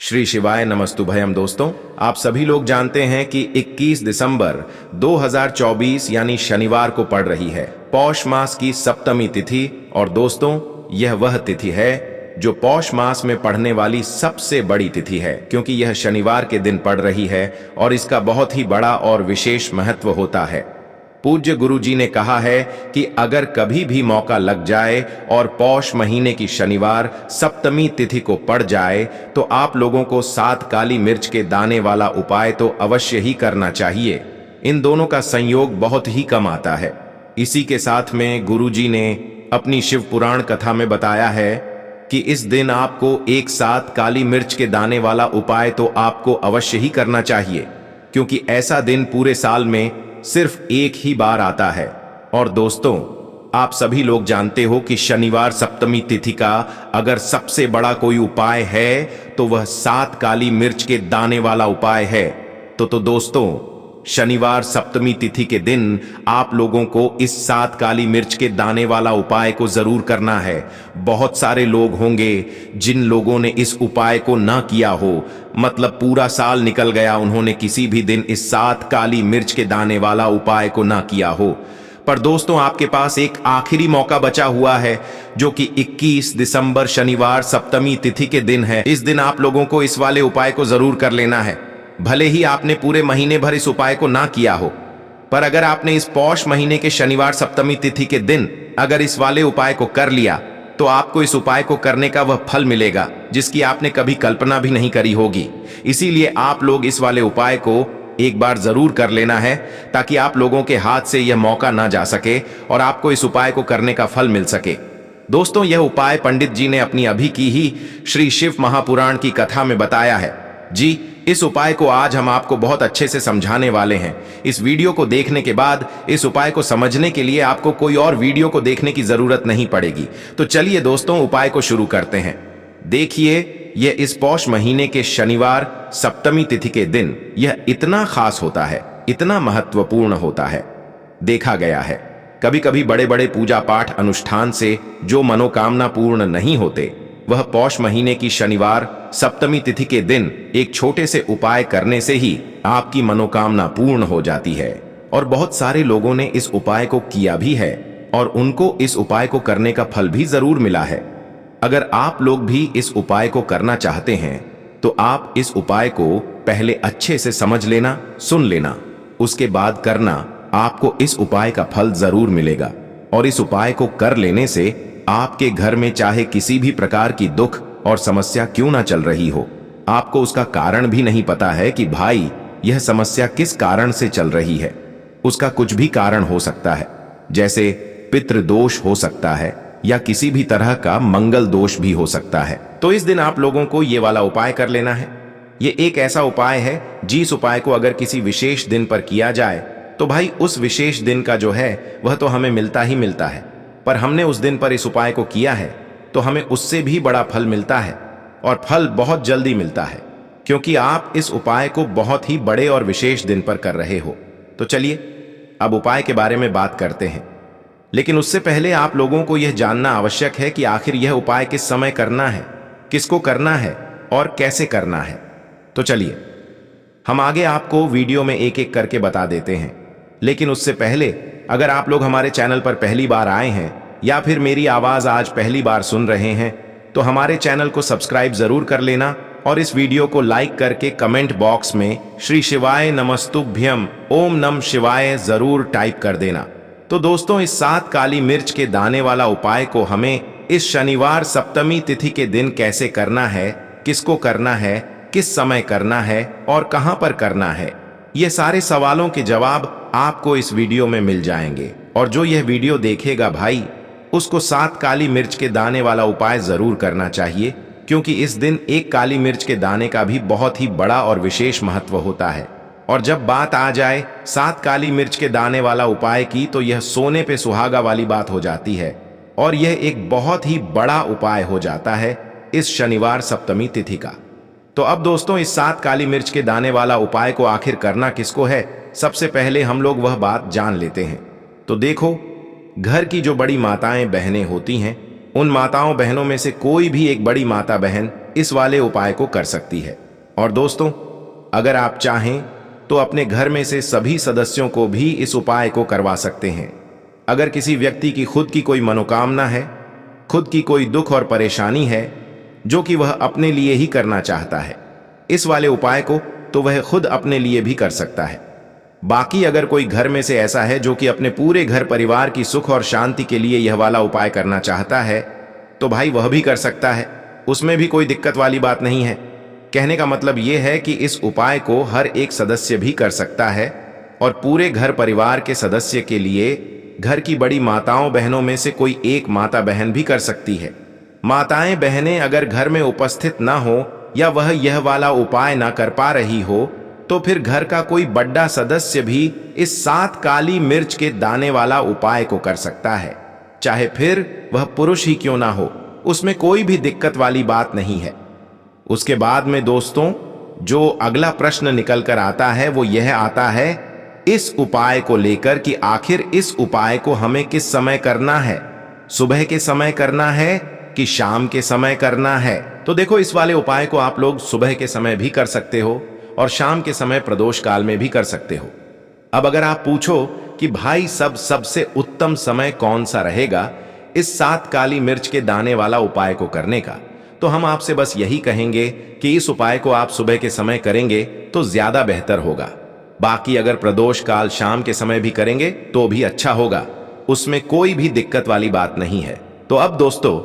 श्री शिवाय नमस्तुभयम। दोस्तों, आप सभी लोग जानते हैं कि 21 दिसंबर 2024 यानी शनिवार को पड़ रही है पौष मास की सप्तमी तिथि। और दोस्तों, यह वह तिथि है जो पौष मास में पड़ने वाली सबसे बड़ी तिथि है, क्योंकि यह शनिवार के दिन पड़ रही है और इसका बहुत ही बड़ा और विशेष महत्व होता है। पूज्य गुरु जी ने कहा है कि अगर कभी भी मौका लग जाए और पौष महीने की शनिवार सप्तमी तिथि को पड़ जाए तो आप लोगों को 7 काली मिर्च के दाने वाला उपाय तो अवश्य ही करना चाहिए। इन दोनों का संयोग बहुत ही कम आता है। इसी के साथ में गुरु जी ने अपनी शिव पुराण कथा में बताया है कि इस दिन आपको एक साथ काली मिर्च के दाने वाला उपाय तो आपको अवश्य ही करना चाहिए, क्योंकि ऐसा दिन पूरे साल में सिर्फ एक ही बार आता है। और दोस्तों, आप सभी लोग जानते हो कि शनिवार सप्तमी तिथि का अगर सबसे बड़ा कोई उपाय है तो वह 7 काली मिर्च के दाने वाला उपाय है। तो दोस्तों, शनिवार सप्तमी तिथि के दिन आप लोगों को इस 7 काली मिर्च के दाने वाला उपाय को जरूर करना है। बहुत सारे लोग होंगे जिन लोगों ने इस उपाय को ना किया हो, मतलब पूरा साल निकल गया, उन्होंने किसी भी दिन इस 7 काली मिर्च के दाने वाला उपाय को ना किया हो। पर दोस्तों, आपके पास एक आखिरी मौका बचा हुआ है, जो कि 21 दिसंबर शनिवार सप्तमी तिथि के दिन है। इस दिन आप लोगों को इस वाले उपाय को जरूर कर लेना है। भले ही आपने पूरे महीने भर इस उपाय को ना किया हो, पर अगर आपने इस पौष महीने के शनिवार सप्तमी तिथि के दिन अगर इस वाले उपाय को कर लिया तो आपको इस उपाय को करने का वह फल मिलेगा जिसकी आपने कभी कल्पना भी नहीं करी होगी। इसीलिए आप लोग इस वाले उपाय को एक बार जरूर कर लेना है, ताकि आप लोगों के हाथ से यह मौका ना जा सके और आपको इस उपाय को करने का फल मिल सके। दोस्तों, यह उपाय पंडित जी ने अपनी अभी की ही श्री शिव महापुराण की कथा में बताया है। जी, इस उपाय को आज हम आपको बहुत अच्छे से समझाने वाले हैं। इस वीडियो को देखने के बाद इस उपाय को समझने के लिए आपको कोई और वीडियो को देखने की जरूरत नहीं पड़ेगी। तो चलिए दोस्तों, उपाय को शुरू करते हैं। देखिए, यह इस पौष महीने के शनिवार सप्तमी तिथि के दिन यह इतना खास होता है, इतना महत्वपूर्ण होता है। देखा गया है कभी कभी बड़े बड़े पूजा पाठ अनुष्ठान से जो मनोकामना पूर्ण नहीं होते, वह पौष महीने की शनिवार सप्तमी तिथि के दिन एक छोटे से उपाय करने से ही आपकी मनोकामना पूर्ण हो जाती है। और बहुत सारे लोगों ने इस उपाय को किया भी है और उनको इस उपाय को करने का फल भी जरूर मिला है। अगर आप लोग भी इस उपाय को करना चाहते हैं तो आप इस उपाय को पहले अच्छे से समझ लेना, सुन लेना, उसके बाद करना। आपको इस उपाय का फल जरूर मिलेगा। और इस उपाय को कर लेने से आपके घर में चाहे किसी भी प्रकार की दुख और समस्या क्यों ना चल रही हो, आपको उसका कारण भी नहीं पता है कि भाई यह समस्या किस कारण से चल रही है। उसका कुछ भी कारण हो सकता है, जैसे पितृदोष हो सकता है या किसी भी तरह का मंगल दोष भी हो सकता है। तो इस दिन आप लोगों को ये वाला उपाय कर लेना है। ये एक ऐसा उपाय है जिस उपाय को अगर किसी विशेष दिन पर किया जाए तो भाई उस विशेष दिन का जो है वह तो हमें मिलता ही मिलता है, पर हमने उस दिन पर इस उपाय को किया है तो हमें उससे भी बड़ा फल मिलता है। और फल बहुत जल्दी मिलता है, क्योंकि आप इस उपाय को बहुत ही बड़े और विशेष दिन पर कर रहे हो। तो चलिए अब उपाय के बारे में बात करते हैं। लेकिन उससे पहले आप लोगों को यह जानना आवश्यक है कि आखिर यह उपाय किस समय करना है, किसको करना है और कैसे करना है। तो चलिए हम आगे आपको वीडियो में एक एक करके बता देते हैं। लेकिन उससे पहले, अगर आप लोग हमारे चैनल पर पहली बार आए हैं या फिर मेरी आवाज आज पहली बार सुन रहे हैं, तो हमारे चैनल को सब्सक्राइब जरूर कर लेना और इस वीडियो को लाइक करके कमेंट बॉक्स में श्री शिवाय नमस्तुभ्यम ओम नम शिवाय जरूर टाइप कर देना। तो दोस्तों, इस 7 काली मिर्च के दाने वाला उपाय को हमें इस शनिवार सप्तमी तिथि के दिन कैसे करना है, किसको करना है, किस समय करना है और कहां पर करना है, ये सारे सवालों के जवाब आपको इस वीडियो में मिल जाएंगे। और जो यह वीडियो देखेगा भाई, उसको 7 काली मिर्च के दाने वाला उपाय जरूर करना चाहिए, क्योंकि इस दिन एक काली मिर्च के दाने का भी बहुत ही बड़ा और विशेष महत्व होता है। और जब बात आ जाए 7 काली मिर्च के दाने वाला उपाय की, तो यह सोने पे सुहागा वाली बात हो जाती है और यह एक बहुत ही बड़ा उपाय हो जाता है इस शनिवार सप्तमी तिथि का। तो अब दोस्तों, इस 7 काली मिर्च के दाने वाला उपाय को आखिर करना किसको है, सबसे पहले हम लोग वह बात जान लेते हैं। तो देखो, घर की जो बड़ी माताएं बहनें होती हैं, उन माताओं बहनों में से कोई भी एक बड़ी माता बहन इस वाले उपाय को कर सकती है। और दोस्तों, अगर आप चाहें तो अपने घर में से सभी सदस्यों को भी इस उपाय को करवा सकते हैं। अगर किसी व्यक्ति की खुद की कोई मनोकामना है, खुद की कोई दुख और परेशानी है जो कि वह अपने लिए ही करना चाहता है, इस वाले उपाय को तो वह खुद अपने लिए भी कर सकता है। बाकी अगर कोई घर में से ऐसा है जो कि अपने पूरे घर परिवार की सुख और शांति के लिए यह वाला उपाय करना चाहता है, तो भाई वह भी कर सकता है, उसमें भी कोई दिक्कत वाली बात नहीं है। कहने का मतलब यह है कि इस उपाय को हर एक सदस्य भी कर सकता है और पूरे घर परिवार के सदस्य के लिए घर की बड़ी माताओं बहनों में से कोई एक माता बहन भी कर सकती है। माताएं बहनें अगर घर में उपस्थित ना हो या वह यह वाला उपाय ना कर पा रही हो, तो फिर घर का कोई बड़ा सदस्य भी इस 7 काली मिर्च के दाने वाला उपाय को कर सकता है, चाहे फिर वह पुरुष ही क्यों ना हो, उसमें कोई भी दिक्कत वाली बात नहीं है। उसके बाद में दोस्तों, जो अगला प्रश्न निकल कर आता है वो यह आता है इस उपाय को लेकर कि आखिर इस उपाय को हमें किस समय करना है, सुबह के समय करना है कि शाम के समय करना है। तो देखो, इस वाले उपाय को आप लोग सुबह के समय भी कर सकते हो और शाम के समय प्रदोष काल में भी कर सकते हो। अब अगर आप पूछो कि भाई सबसे उत्तम समय कौन सा रहेगा इस 7 काली मिर्च के दाने वाला उपाय को करने का, तो हम आपसे बस यही कहेंगे कि इस उपाय को आप सुबह के समय करेंगे तो ज्यादा बेहतर होगा। बाकी अगर प्रदोष काल शाम के समय भी करेंगे तो भी अच्छा होगा, उसमें कोई भी दिक्कत वाली बात नहीं है। तो अब दोस्तों,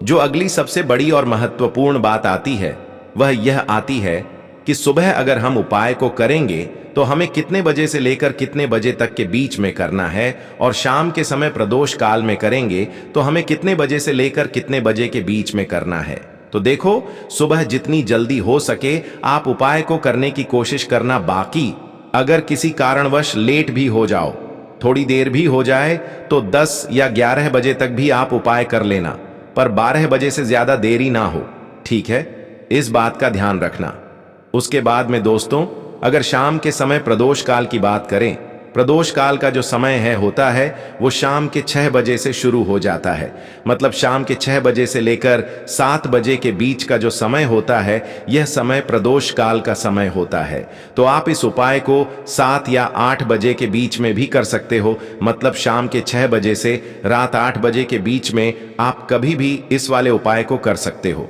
जो अगली सबसे बड़ी और महत्वपूर्ण बात आती है वह यह आती है कि सुबह अगर हम उपाय को करेंगे तो हमें कितने बजे से लेकर कितने बजे तक के बीच में करना है, और शाम के समय प्रदोष काल में करेंगे तो हमें कितने बजे से लेकर कितने बजे के बीच में करना है। तो देखो, सुबह जितनी जल्दी हो सके आप उपाय को करने की कोशिश करना। बाकी अगर किसी कारणवश लेट भी हो जाओ, थोड़ी देर भी हो जाए, तो 10 या 11 बजे तक भी आप उपाय कर लेना, पर 12 बजे से ज्यादा देरी ना हो, ठीक है? इस बात का ध्यान रखना। उसके बाद में दोस्तों, अगर शाम के समय प्रदोष काल की बात करें, प्रदोष काल का जो समय होता है वो शाम के 6 बजे से शुरू हो जाता है। मतलब शाम के 6 बजे से लेकर 7 बजे के बीच का जो समय होता है, यह समय प्रदोष काल का समय होता है। तो आप इस उपाय को 7 या 8 बजे के बीच में भी कर सकते हो। मतलब शाम के 6 बजे से रात 8 बजे के बीच में आप कभी भी इस वाले उपाय को कर सकते हो,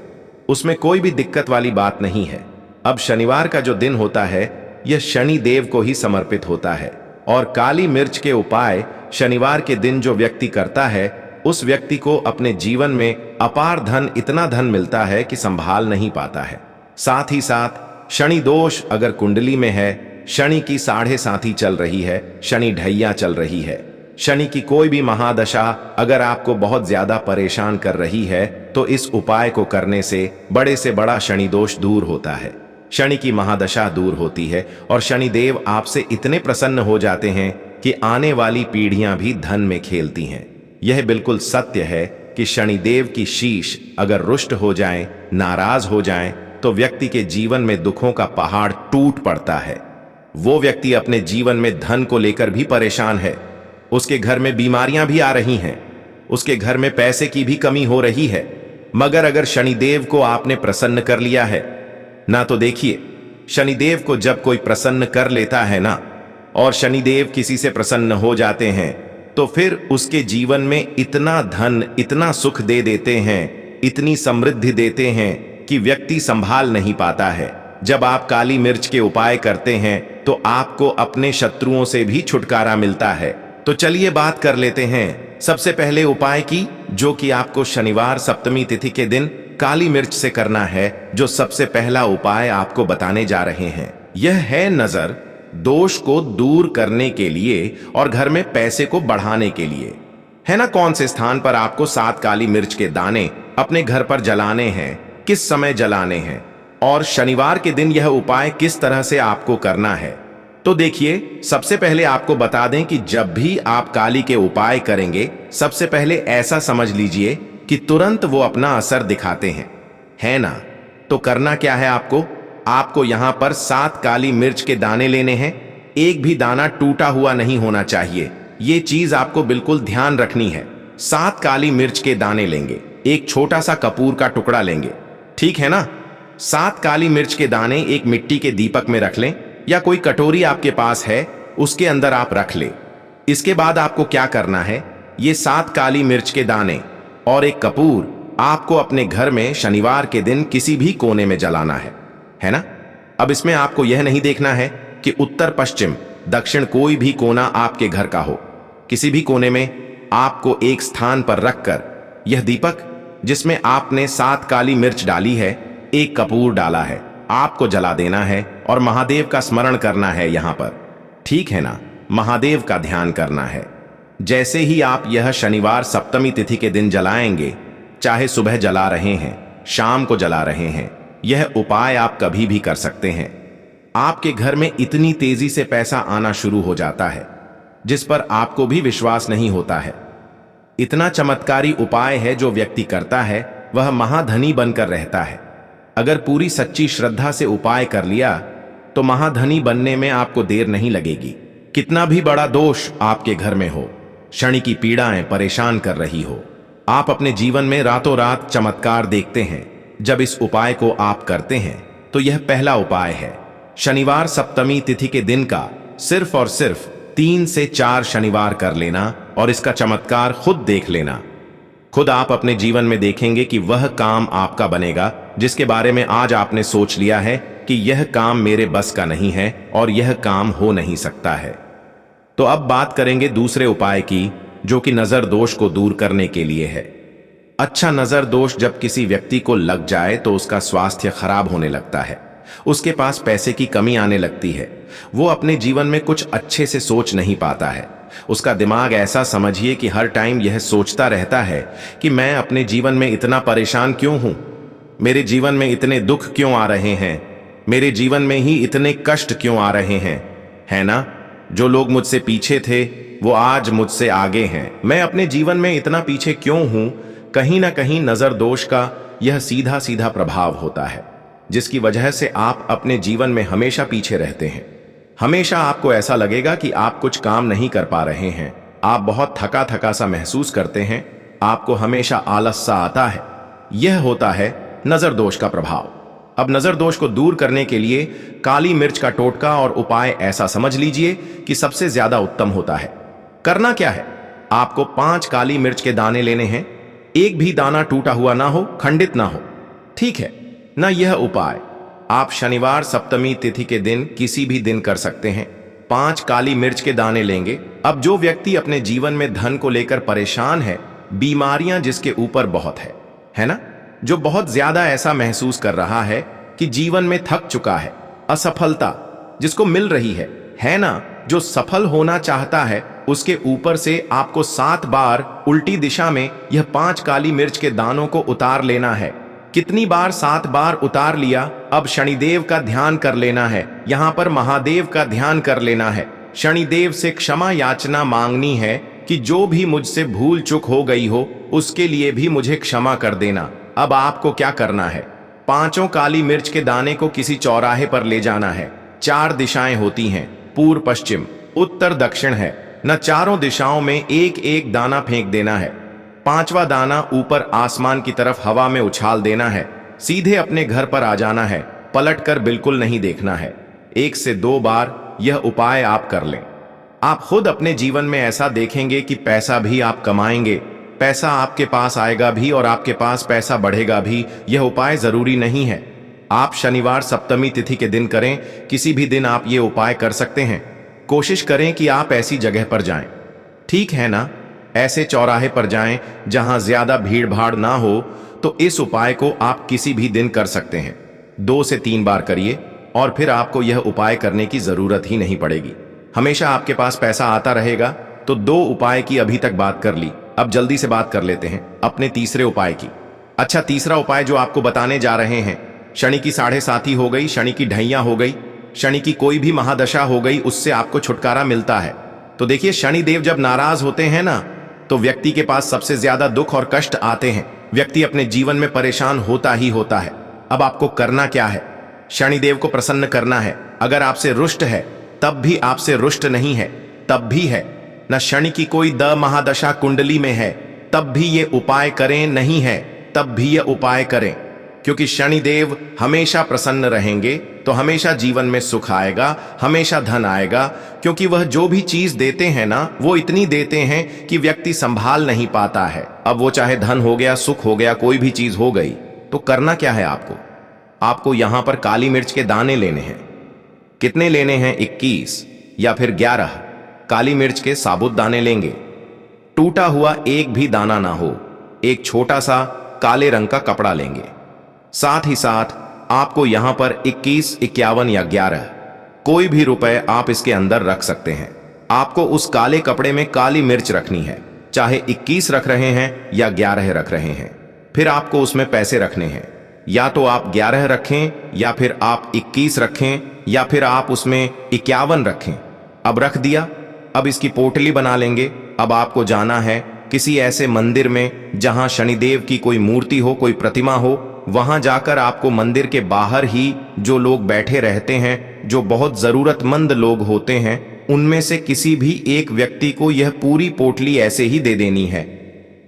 उसमें कोई भी दिक्कत वाली बात नहीं है। अब शनिवार का जो दिन होता है यह शनि देव को ही समर्पित होता है, और काली मिर्च के उपाय शनिवार के दिन जो व्यक्ति करता है उस व्यक्ति को अपने जीवन में अपार धन, इतना धन मिलता है कि संभाल नहीं पाता है। साथ ही साथ शनि दोष अगर कुंडली में है, शनि की 7.5 चल रही है, शनि ढैया चल रही है, शनि की कोई भी महादशा अगर आपको बहुत ज्यादा परेशान कर रही है, तो इस उपाय को करने से बड़े से बड़ा शनि दोष दूर होता है, शनि की महादशा दूर होती है, और शनि देव आपसे इतने प्रसन्न हो जाते हैं कि आने वाली पीढ़ियां भी धन में खेलती हैं। यह बिल्कुल सत्य है कि शनि देव की शीश अगर रुष्ट हो जाए, नाराज हो जाए, तो व्यक्ति के जीवन में दुखों का पहाड़ टूट पड़ता है। वो व्यक्ति अपने जीवन में धन को लेकर भी परेशान है, उसके घर में बीमारियां भी आ रही हैं, उसके घर में पैसे की भी कमी हो रही है। मगर अगर शनिदेव को आपने प्रसन्न कर लिया है ना, तो देखिए, शनिदेव को जब कोई प्रसन्न कर लेता है ना, और शनिदेव किसी से प्रसन्न हो जाते हैं, तो फिर उसके जीवन में इतना धन, इतना सुख दे देते हैं, इतनी समृद्धि देते हैं कि व्यक्ति संभाल नहीं पाता है। जब आप काली मिर्च के उपाय करते हैं तो आपको अपने शत्रुओं से भी छुटकारा मिलता है। तो चलिए बात कर लेते हैं सबसे पहले उपाय की, जो कि आपको शनिवार सप्तमी तिथि के दिन काली मिर्च से करना है। जो सबसे पहला उपाय आपको बताने जा रहे हैं यह है नजर दोष को दूर करने के लिए और घर में पैसे को बढ़ाने के लिए, है ना। कौन से स्थान पर आपको 7 काली मिर्च के दाने अपने घर पर जलाने हैं, किस समय जलाने हैं, और शनिवार के दिन यह उपाय किस तरह से आपको करना है। तो देखिए, सबसे पहले आपको बता दें कि जब भी आप काली के उपाय करेंगे, सबसे पहले ऐसा समझ लीजिए कि तुरंत वो अपना असर दिखाते हैं, है ना। तो करना क्या है आपको यहां पर 7 काली मिर्च के दाने लेने हैं। एक भी दाना टूटा हुआ नहीं होना चाहिए, ये चीज आपको बिल्कुल ध्यान रखनी है। 7 काली मिर्च के दाने लेंगे, एक छोटा सा कपूर का टुकड़ा लेंगे, ठीक है ना। 7 काली मिर्च के दाने एक मिट्टी के दीपक में रख लें, या कोई कटोरी आपके पास है उसके अंदर आप रख लें। इसके बाद आपको क्या करना है, ये 7 काली मिर्च के दाने और एक कपूर आपको अपने घर में शनिवार के दिन किसी भी कोने में जलाना है ना। अब इसमें आपको यह नहीं देखना है कि उत्तर, पश्चिम, दक्षिण कोई भी कोना आपके घर का हो। किसी भी कोने में आपको एक स्थान पर रखकर यह दीपक, जिसमें आपने 7 काली मिर्च डाली है, एक कपूर डाला है, आपको जला देना है और महादेव का स्मरण करना है यहां पर, ठीक है ना। महादेव का ध्यान करना है। जैसे ही आप यह शनिवार सप्तमी तिथि के दिन जलाएंगे, चाहे सुबह जला रहे हैं, शाम को जला रहे हैं, यह उपाय आप कभी भी कर सकते हैं। आपके घर में इतनी तेजी से पैसा आना शुरू हो जाता है जिस पर आपको भी विश्वास नहीं होता है। इतना चमत्कारी उपाय है, जो व्यक्ति करता है वह महाधनी बनकर रहता है। अगर पूरी सच्ची श्रद्धा से उपाय कर लिया तो महाधनी बनने में आपको देर नहीं लगेगी। कितना भी बड़ा दोष आपके घर में हो, शनि की पीड़ाएं परेशान कर रही हो, आप अपने जीवन में रातों रात चमत्कार देखते हैं। जब इस उपाय को आप करते हैं तो यह पहला उपाय है। शनिवार सप्तमी तिथि के दिन का सिर्फ और सिर्फ 3 से 4 शनिवार कर लेना और इसका चमत्कार खुद देख लेना। खुद आप अपने जीवन में देखेंगे कि वह काम आपका बनेगा जिसके बारे में आज आपने सोच लिया है कि यह काम मेरे बस का नहीं है और यह काम हो नहीं सकता है। तो अब बात करेंगे दूसरे उपाय की, जो कि नजर दोष को दूर करने के लिए है। अच्छा, नजर दोष जब किसी व्यक्ति को लग जाए तो उसका स्वास्थ्य खराब होने लगता है, उसके पास पैसे की कमी आने लगती है, वो अपने जीवन में कुछ अच्छे से सोच नहीं पाता है। उसका दिमाग ऐसा समझिए कि हर टाइम यह सोचता रहता है कि मैं अपने जीवन में इतना परेशान क्यों हूं, मेरे जीवन में इतने दुख क्यों आ रहे हैं, मेरे जीवन में ही इतने कष्ट क्यों आ रहे हैं, है ना। जो लोग मुझसे पीछे थे वो आज मुझसे आगे हैं, मैं अपने जीवन में इतना पीछे क्यों हूं। कहीं ना कहीं नजर दोष का यह सीधा सीधा प्रभाव होता है, जिसकी वजह से आप अपने जीवन में हमेशा पीछे रहते हैं। हमेशा आपको ऐसा लगेगा कि आप कुछ काम नहीं कर पा रहे हैं, आप बहुत थका थका सा महसूस करते हैं, आपको हमेशा आलस सा आता है। यह होता है नजर दोष का प्रभाव। अब नजर दोष को दूर करने के लिए काली मिर्च का टोटका और उपाय ऐसा समझ लीजिए कि सबसे ज्यादा उत्तम होता है। करना क्या है, आपको 5 काली मिर्च के दाने लेने हैं, एक भी दाना टूटा हुआ ना हो, खंडित ना हो, ठीक है ना। यह उपाय आप शनिवार सप्तमी तिथि के दिन किसी भी दिन कर सकते हैं। 5 काली मिर्च के दाने लेंगे। अब जो व्यक्ति अपने जीवन में धन को लेकर परेशान है, बीमारियां जिसके ऊपर बहुत है ना, जो बहुत ज्यादा ऐसा महसूस कर रहा है कि जीवन में थक चुका है, असफलता जिसको मिल रही है ना, जो सफल होना चाहता है, उसके ऊपर से आपको 7 बार उल्टी दिशा में यह 5 काली मिर्च के दानों को उतार लेना है। कितनी बार? 7 बार उतार लिया। अब शनिदेव का ध्यान कर लेना है, यहां पर महादेव का ध्यान कर लेना है। शनिदेव से क्षमा याचना मांगनी है कि जो भी मुझसे भूल चूक हो गई हो उसके लिए भी मुझे क्षमा कर देना। अब आपको क्या करना है, 5 काली मिर्च के दाने को किसी चौराहे पर ले जाना है। 4 दिशाएं होती हैं, पूर्व, पश्चिम, उत्तर, दक्षिण है न। चारों दिशाओं में एक एक दाना फेंक देना है। 5वां दाना ऊपर आसमान की तरफ हवा में उछाल देना है। सीधे अपने घर पर आ जाना है, पलट कर बिल्कुल नहीं देखना है। 1 से 2 बार यह उपाय आप कर लें। आप खुद अपने जीवन में ऐसा देखेंगे कि पैसा भी आप कमाएंगे, पैसा आपके पास आएगा भी और आपके पास पैसा बढ़ेगा भी। यह उपाय जरूरी नहीं है आप शनिवार सप्तमी तिथि के दिन करें, किसी भी दिन आप ये उपाय कर सकते हैं। कोशिश करें कि आप ऐसी जगह पर जाएं, ठीक है ना, ऐसे चौराहे पर जाएं जहां ज्यादा भीड़ भाड़ ना हो। तो इस उपाय को आप किसी भी दिन कर सकते हैं। 2 से 3 बार करिए और फिर आपको यह उपाय करने की जरूरत ही नहीं पड़ेगी। हमेशा आपके पास पैसा आता रहेगा। तो 2 उपाय की अभी तक बात कर ली, अब जल्दी से बात कर लेते हैं अपने तीसरे उपाय की। अच्छा, तीसरा उपाय जो आपको बताने जा रहे हैं, शनि की 7.5 हो गई, शनि की ढैया हो गई, शनि की कोई भी महादशा हो गई, उससे आपको छुटकारा मिलता है। तो देखिए, शनि देव जब नाराज होते हैं ना, तो व्यक्ति के पास सबसे ज्यादा दुख और कष्ट आते हैं। व्यक्ति अपने जीवन में परेशान होता ही होता है। अब आपको करना क्या है, शनिदेव को प्रसन्न करना है। अगर आपसे रुष्ट है तब भी, आपसे रुष्ट नहीं है तब भी है न, शनि की कोई द महादशा कुंडली में है तब भी ये उपाय करें, नहीं है तब भी यह उपाय करें, क्योंकि शनिदेव हमेशा प्रसन्न रहेंगे तो हमेशा जीवन में सुख आएगा, हमेशा धन आएगा। क्योंकि वह जो भी चीज देते हैं ना, वो इतनी देते हैं कि व्यक्ति संभाल नहीं पाता है। अब वो चाहे धन हो गया, सुख हो गया, कोई भी चीज हो गई, तो करना क्या है आपको यहां पर काली मिर्च के दाने लेने हैं। कितने लेने हैं? 21 या फिर 11 काली मिर्च के साबुत दाने लेंगे। टूटा हुआ एक भी दाना ना हो। एक छोटा सा काले रंग का कपड़ा लेंगे। साथ ही साथ आपको यहां पर 21, 51 या 11 कोई भी रुपए आप इसके अंदर रख सकते हैं। आपको उस काले कपड़े में काली मिर्च रखनी है, चाहे 21 रख रहे हैं या 11 रख रहे हैं। फिर आपको उसमें पैसे रखने हैं। या तो आप 11 रखें, या फिर आप 21 रखें, या फिर आप उसमें 51 रखें। अब रख दिया, अब इसकी पोटली बना लेंगे। अब आपको जाना है किसी ऐसे मंदिर में जहां शनिदेव की कोई मूर्ति हो, कोई प्रतिमा हो। वहां जाकर आपको मंदिर के बाहर ही जो लोग बैठे रहते हैं, जो बहुत जरूरतमंद लोग होते हैं, उनमें से किसी भी एक व्यक्ति को यह पूरी पोटली ऐसे ही दे देनी है।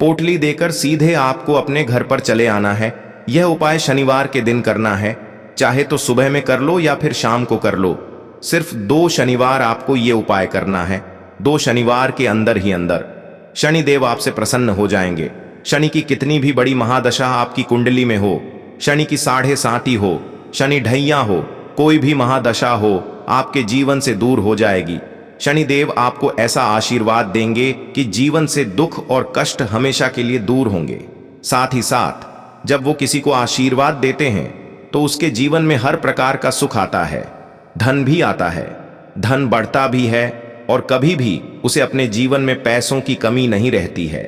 पोटली देकर सीधे आपको अपने घर पर चले आना है। यह उपाय शनिवार के दिन करना है, चाहे तो सुबह में कर लो या फिर शाम को कर लो। सिर्फ 2 शनिवार आपको यह उपाय करना है। 2 शनिवार के अंदर ही अंदर शनिदेव आपसे प्रसन्न हो जाएंगे। शनि की कितनी भी बड़ी महादशा आपकी कुंडली में हो, शनि की 7.5 हो, शनि ढैया हो, कोई भी महादशा हो, आपके जीवन से दूर हो जाएगी। शनिदेव आपको ऐसा आशीर्वाद देंगे कि जीवन से दुख और कष्ट हमेशा के लिए दूर होंगे। साथ ही साथ जब वो किसी को आशीर्वाद देते हैं तो उसके जीवन में हर प्रकार का सुख आता है, धन भी आता है, धन बढ़ता भी है, और कभी भी उसे अपने जीवन में पैसों की कमी नहीं रहती है।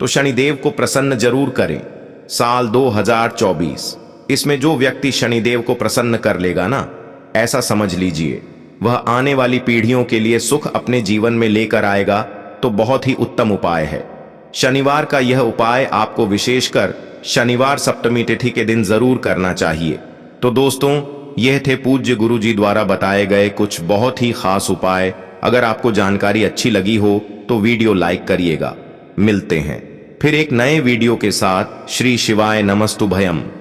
तो शनिदेव को प्रसन्न जरूर करें। साल 2024, इसमें जो व्यक्ति शनिदेव को प्रसन्न कर लेगा ना, ऐसा समझ लीजिए वह आने वाली पीढ़ियों के लिए सुख अपने जीवन में लेकर आएगा। तो बहुत ही उत्तम उपाय है। शनिवार का यह उपाय आपको विशेषकर शनिवार सप्तमी तिथि के दिन जरूर करना चाहिए। तो दोस्तों, यह थे पूज्य गुरु जी द्वारा बताए गए कुछ बहुत ही खास उपाय। अगर आपको जानकारी अच्छी लगी हो तो वीडियो लाइक करिएगा। मिलते हैं फिर एक नए वीडियो के साथ। श्री शिवाय नमस्तुभयम।